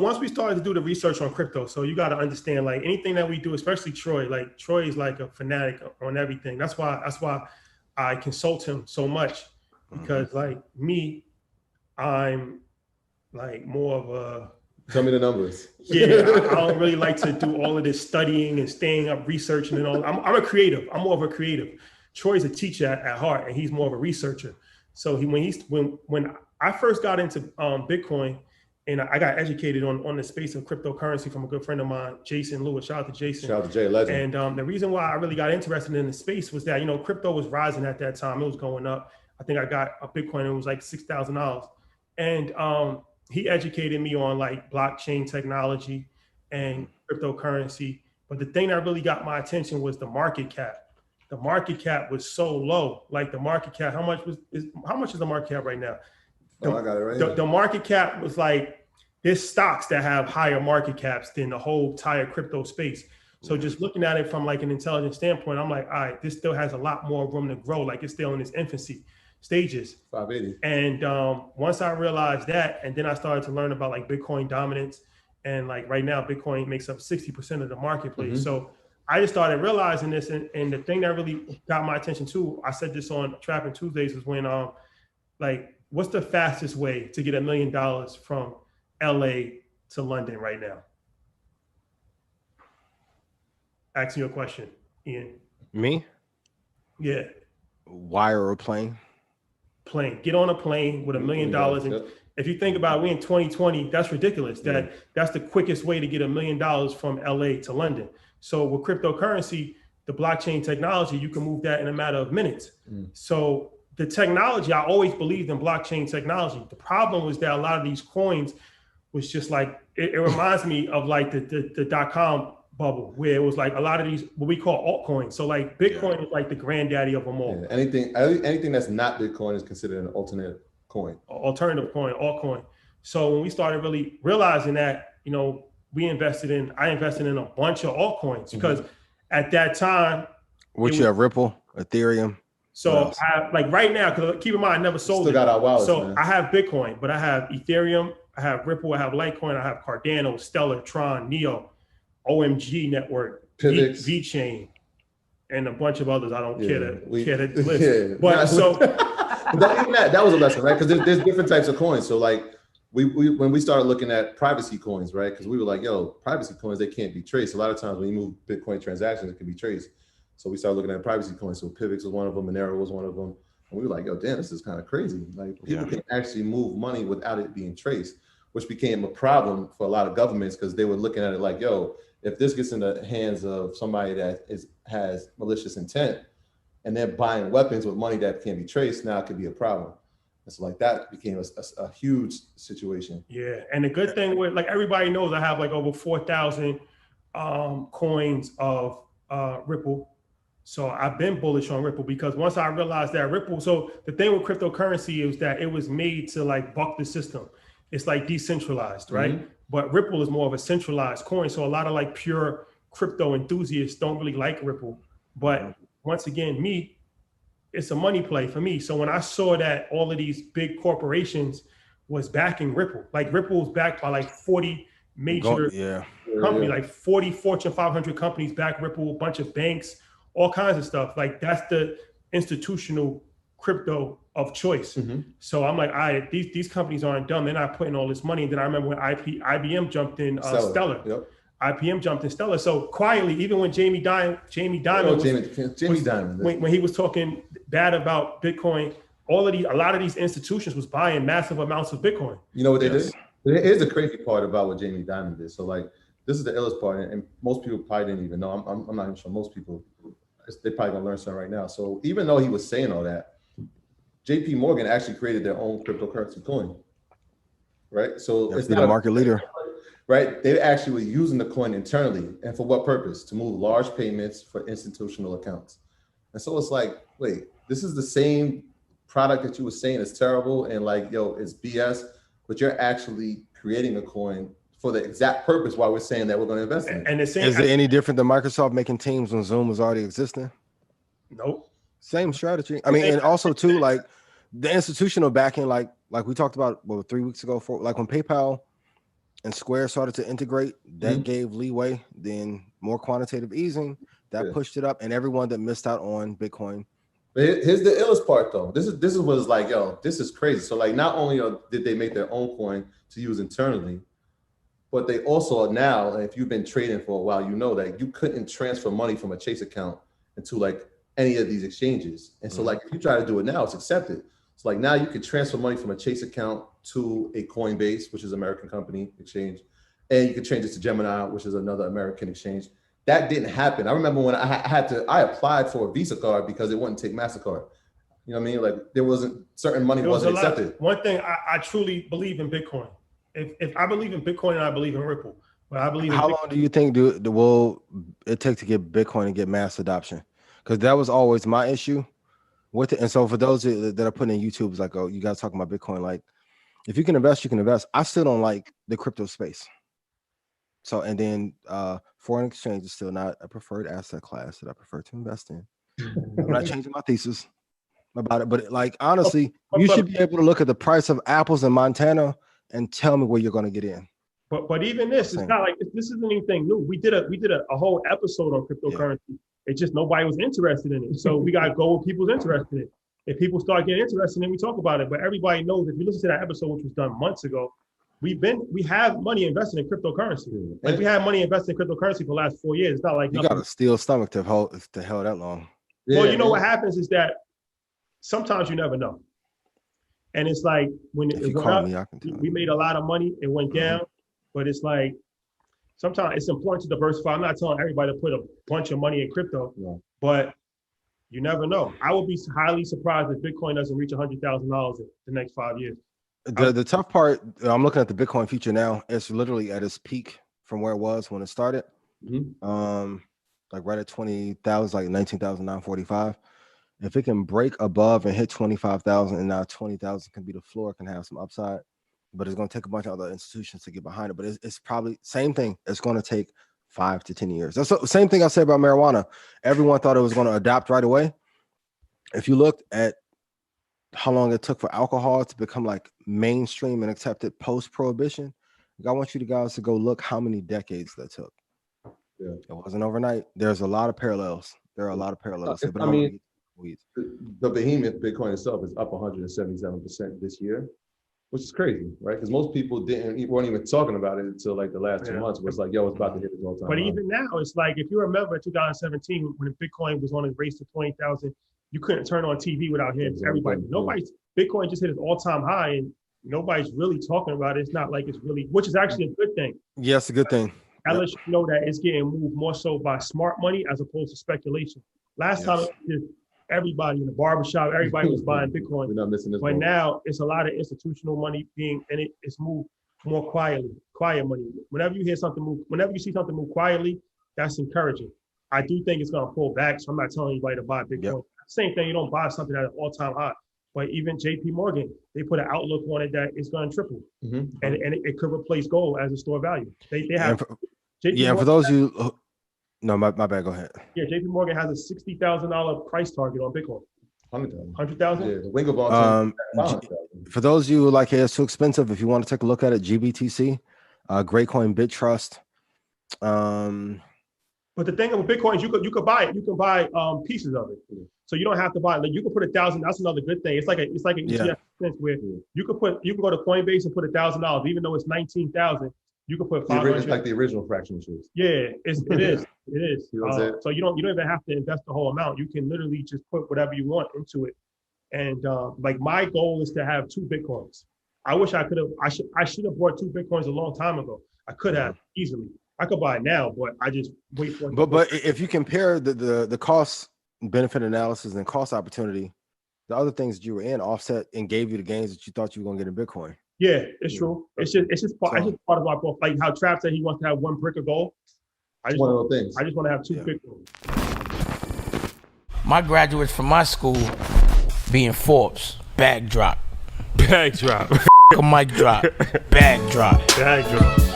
once we started to do the research on crypto, so you got to understand, like anything that we do, especially Troy, like Troy is like a fanatic on everything. That's why I consult him so much, because like me, I'm like more of a, tell me the numbers. Yeah, I don't really like to do all of this studying and staying up researching and all. I'm a creative. I'm more of a creative. Troy's a teacher at heart, and he's more of a researcher. So when I first got into Bitcoin, and I got educated on the space of cryptocurrency from a good friend of mine, Jason Lewis. Shout out to Jason. Shout out to Jay, legend. And the reason why I really got interested in the space was that, crypto was rising at that time. It was going up. I think I got a Bitcoin, it was like $6,000. And he educated me on like blockchain technology and cryptocurrency. But the thing that really got my attention was the market cap. The market cap was so low. Like the market cap, how much is the market cap right now? I got it right here. The market cap was like, there's stocks that have higher market caps than the whole entire crypto space. So just looking at it from like an intelligent standpoint, I'm like, all right, this still has a lot more room to grow. Like it's still in its infancy stages. 580. And once I realized that, and then I started to learn about like Bitcoin dominance, and like right now, Bitcoin makes up 60% of the marketplace. So I just started realizing this, and the thing that really got my attention too, I said this on Trapping Tuesdays, was when like, what's the fastest way to get $1 million from LA to London right now? Asking you a question, Ian. Me? Yeah. Wire or plane? Plane. Get on a plane with $1 million. And if you think about it, we in 2020, that's ridiculous. That's the quickest way to get $1 million from LA to London. So with cryptocurrency, the blockchain technology, you can move that in a matter of minutes. So the technology, I always believed in blockchain technology. The problem was that a lot of these coins was just like, it reminds me of like the .com bubble, where it was like a lot of these, what we call altcoins. So like Bitcoin is like the granddaddy of them all. Yeah. Anything that's not Bitcoin is considered an alternative coin. Alternative coin, altcoin. So when we started really realizing that, I invested in a bunch of altcoins, because at that time, Which you have Ripple, Ethereum. So I have, like right now, because keep in mind, I never sold Still got our wallets, so man. I have Bitcoin, but I have Ethereum, I have Ripple, I have Litecoin, I have Cardano, Stellar, Tron, Neo, OMG Network, VeChain, and a bunch of others I don't care to list. Yeah. But so that was a lesson, right? Because there's different types of coins. So like when we started looking at privacy coins, right? Because we were like, yo, privacy coins, they can't be traced. A lot of times when you move Bitcoin transactions, it can be traced. So we started looking at privacy coins. So Pivx was one of them, Monero was one of them. And we were like, yo, damn, this is kind of crazy. Like people can actually move money without it being traced, which became a problem for a lot of governments, because they were looking at it like, yo, if this gets in the hands of somebody that has malicious intent and they're buying weapons with money that can't be traced, now it could be a problem. And so like that became a huge situation. Yeah, and the good thing with, like, everybody knows I have like over 4,000 coins of Ripple. So I've been bullish on Ripple, because once I realized that Ripple, so the thing with cryptocurrency is that it was made to like buck the system. It's like decentralized, right? But Ripple is more of a centralized coin. So a lot of like pure crypto enthusiasts don't really like Ripple. But once again, it's a money play for me. So when I saw that all of these big corporations was backing Ripple, like Ripple was backed by like 40 major companies, like 40 Fortune 500 companies back Ripple, a bunch of banks, all kinds of stuff. Like that's the institutional crypto of choice. So I'm like, all right, these companies aren't dumb. They're not putting all this money. And then I remember when IBM jumped in Stellar. IBM jumped in Stellar. So quietly, even when Jamie Dimon when he was talking bad about Bitcoin, a lot of these institutions was buying massive amounts of Bitcoin. You know what they did? Here's the crazy part about what Jamie Dimon did. So like, this is the illest part, and most people probably didn't even know. I'm not even sure most people, they probably gonna learn something right now. So even though he was saying all that, JP Morgan actually created their own cryptocurrency coin, right? So it's not a market leader, right? They actually were using the coin internally, and for what purpose? To move large payments for institutional accounts. And so it's like, wait, this is the same product that you were saying is terrible and like, yo, it's BS, but you're actually creating a coin for the exact purpose why we're saying that we're going to invest in it. And is it any different than Microsoft making Teams when Zoom was already existing? Nope. Same strategy. I mean, and also too, like the institutional backing, like we talked about 3 weeks ago, like when PayPal and Square started to integrate, that Mhm. gave leeway. Then more quantitative easing, that Yeah. pushed it up, and everyone that missed out on Bitcoin. But here's the illest part though. This is what it's like, yo, this is crazy. So like not only did they make their own coin to use internally, but they also are now, if you've been trading for a while, you know that you couldn't transfer money from a Chase account into like any of these exchanges. And so like if you try to do it now, it's accepted. So like now you could transfer money from a Chase account to a Coinbase, which is an American company exchange, and you could change it to Gemini, which is another American exchange. That didn't happen. I remember when I applied for a Visa card because it wouldn't take MasterCard. You know what I mean? Like there wasn't certain money There was wasn't a lot. accepted. One thing I truly believe in Bitcoin. If I believe in Bitcoin, and I believe in Ripple. But I believe in How Bitcoin. long do you think will it take to get Bitcoin and get mass adoption? Because that was always my issue with it. And so for those that are putting in YouTube, it's like, oh, you guys talking about Bitcoin. Like, if you can invest, you can invest. I still don't like the crypto space. So, and then foreign exchange is still not a preferred asset class that I prefer to invest in. I'm not changing my thesis about it, but like honestly, you should be able to look at the price of apples in Montana and tell me where you're going to get in. But even this, it's not like this isn't anything new. We did a whole episode on cryptocurrency. Yeah. It's just nobody was interested in it. So we got to go with people's interested in it. If people start getting interested, then we talk about it. But everybody knows if you listen to that episode, which was done months ago, we have money invested in cryptocurrency. Like we have money invested in cryptocurrency for the last 4 years. It's not like you got a steel stomach to hold that long. Well, you know what happens is that sometimes you never know. And it's like when if you call me, I can tell we made a lot of money, it went down, but it's like sometimes it's important to diversify. I'm not telling everybody to put a bunch of money in crypto, but you never know. I would be highly surprised if Bitcoin doesn't reach $100,000 in the next 5 years. The tough part, I'm looking at the Bitcoin future now. It's literally at its peak from where it was when it started. Like right at 20,000, like 19,945. If it can break above and hit 25,000, and now 20,000 can be the floor, can have some upside, but it's going to take a bunch of other institutions to get behind it. But it's probably same thing. It's going to take 5 to 10 years. That's the same thing I said about marijuana. Everyone thought it was going to adapt right away. If you looked at how long it took for alcohol to become like mainstream and accepted post-prohibition, I want you guys to go look how many decades that took. Yeah. It wasn't overnight. There's a lot of parallels. There are a lot of parallels. I mean, the behemoth Bitcoin itself is up 177% this year, which is crazy, right? Because most people weren't even talking about it until like the last 2 months. Where it's like, yo, it's about to hit its all-time. But even now, it's like if you remember 2017 when Bitcoin was on its race to 20,000, you couldn't turn on TV without hearing everybody. Bitcoin just hit its all-time high, and nobody's really talking about it. It's not like it's really, which is actually a good thing. Yes, a good thing. That lets you know that it's getting moved more so by smart money as opposed to speculation. Last time, everybody in the barbershop, everybody was buying Bitcoin. We're not missing this but now it's a lot of institutional money and it's moved more quiet money. Whenever you see something move quietly, that's encouraging. I do think it's going to pull back, so I'm not telling anybody to buy Bitcoin. Yep. Same thing, you don't buy something at an all-time high. But even JP Morgan, they put an outlook on it that it's going to triple. And it could replace gold as a store of value. They have. And for those of you, no, my bad, go ahead. Yeah, JP Morgan has a $60,000 price target on Bitcoin. 100,000? Yeah, the Winklevoss. For those of you who like, hey, it's too expensive, if you want to take a look at it, GBTC, Great Coin Bit Trust. But the thing about Bitcoin is you could buy it. You can buy pieces of it. So you don't have to buy it. Like you can put 1,000. That's another good thing. It's like an ETF sense where you can go to Coinbase and put $1,000, even though it's 19,000. You can put 500. Like the original fraction shares. Yeah, it is. So you don't even have to invest the whole amount. You can literally just put whatever you want into it. And like my goal is to have 2 Bitcoins. I wish I could have. I should have bought 2 Bitcoins a long time ago. I could have easily. I could buy it now, but I just wait for it. But if you compare the cost benefit analysis and cost opportunity, the other things that you were in offset and gave you the gains that you thought you were gonna get in Bitcoin. Yeah, it's true. It's just part of my book. Like how Trav said he wants to have 1 brick of gold. I just want to have 2 Bitcoins. My graduates from my school being Forbes, bag drop. Bag drop. A mic drop, bag drop. Bag drop.